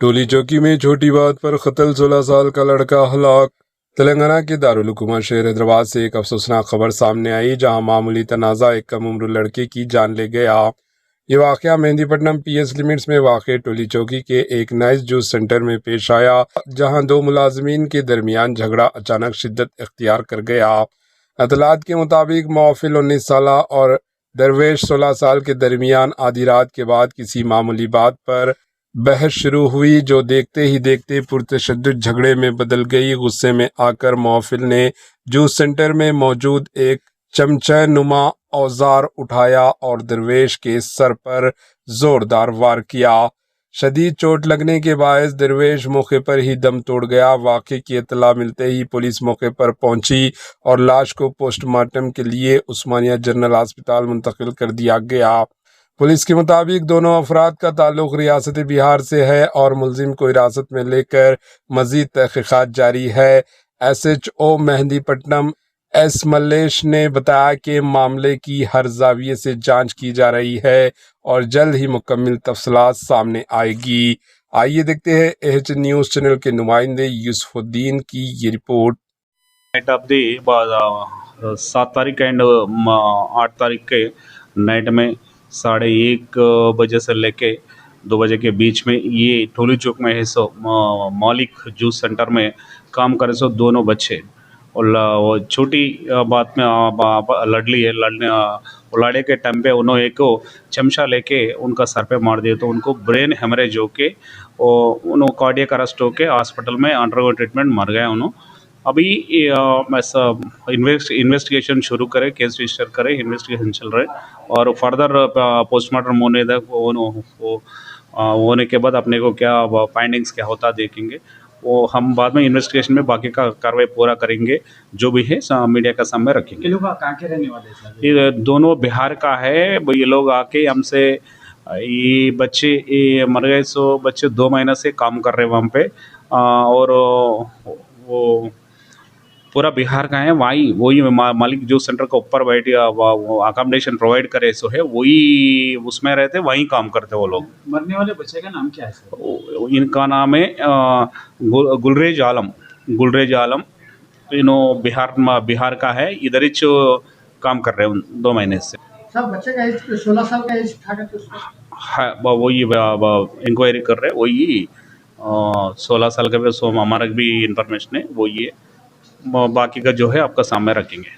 टोली चौकी में छोटी बात पर कत्ल, 16 साल का लड़का हलाक। तेलंगाना के दारुल हुकूमत शहर हैदराबाद से एक अफसोसनाक खबर सामने आई, जहां मामूली तनाज़ा एक कम उम्र लड़के की जान ले गया। ये वाकया मेहंदीपट्टनम पीएस लिमिट्स में वाक़ टोली चौकी के एक नाइस जूस सेंटर में पेश आया, जहां दो मुलाजमीन के दरमियान झगड़ा अचानक शिद्दत इख्तियार कर गया। अतलात के मुताबिक महफिल 19 साल और दरवेश 16 साल के दरमियान आधी रात के बाद किसी मामूली बात पर बहस शुरू हुई, जो देखते ही देखते पुरतशद्दुद झगड़े में बदल गई। गुस्से में आकर महफिल ने जूस सेंटर में मौजूद एक चमचा नुमा औजार उठाया और दरवेश के सर पर जोरदार वार किया। शदीद चोट लगने के बायस दरवेश मौके पर ही दम तोड़ गया। वाक़े की इत्तला मिलते ही पुलिस मौके पर पहुंची और लाश को पोस्टमार्टम के लिए उस्मानिया जनरल अस्पताल मुंतकिल कर दिया गया। पुलिस के मुताबिक दोनों अफराद का ताल्लुक रियासत बिहार से है और मुलजिम को हिरासत में लेकर मजीद तहकीकात जारी है। SHO मेहंदीपट्टनम एस मल्लेश ने बताया कि मामले की हर जाविये से जांच की जा रही है और जल्द ही मुकम्मल तफसीलात सामने आएगी। आइए देखते हैं AH न्यूज़ चैनल के नुमाइंदे यूसुफुद्दीन की ये रिपोर्ट। नाइट ऑफ दी 7 तारीख एंड 8 तारीख के नाइट में 1:30 बजे से लेके 2 बजे के बीच में ये टोली चौक में है सो मौलिक जूस सेंटर में काम करे सो दोनों बच्चे और वो छोटी बात में लड़ली है लड़ने के टाइम पे उन्होंने एक चमचा लेके उनका सर पे मार दिया, तो उनको ब्रेन हेमरेज होके उन्होंने कार्डियक अरेस्ट होके हॉस्पिटल में अंडरगो ट्रीटमेंट मर गए उन्होंने। अभी ऐसा इन्वेस्टिगेशन शुरू करे, केस रजिस्टर करे, इन्वेस्टिगेशन चल रहे और फर्दर पोस्टमार्टम होने के बाद अपने को क्या फाइंडिंग्स क्या होता देखेंगे। वो हम बाद में इन्वेस्टिगेशन में बाकी का कार्रवाई पूरा करेंगे, जो भी है मीडिया का सामने रखेंगे। ये लोग कहाँ के रहने वाले हैं? ये दोनों बिहार का है। ये लोग आके हमसे ये बच्चे ये मर गए सो बच्चे 2 महीने से काम कर रहे हैं वहाँ पे और वो पूरा बिहार का है। वही मालिक जो सेंटर का ऊपर बैठ अकोमोडेशन प्रोवाइड करे सो है, वही उसमें रहते, वहीं काम करते वो लोग। मरने वाले बच्चे का नाम क्या है सर? इनका नाम है गुलरेज आलम। इन्हों बिहार का है, इधर ही काम कर रहे हैं 2 महीने से। सब बच्चे का एज 16 साल का एज था हाँ, वही इंक्वायरी कर रहे हैं, वही 16 साल का भी। सो हमारा भी इंफॉर्मेशन है, वही है। बाकी का जो है आपका सामने रखेंगे।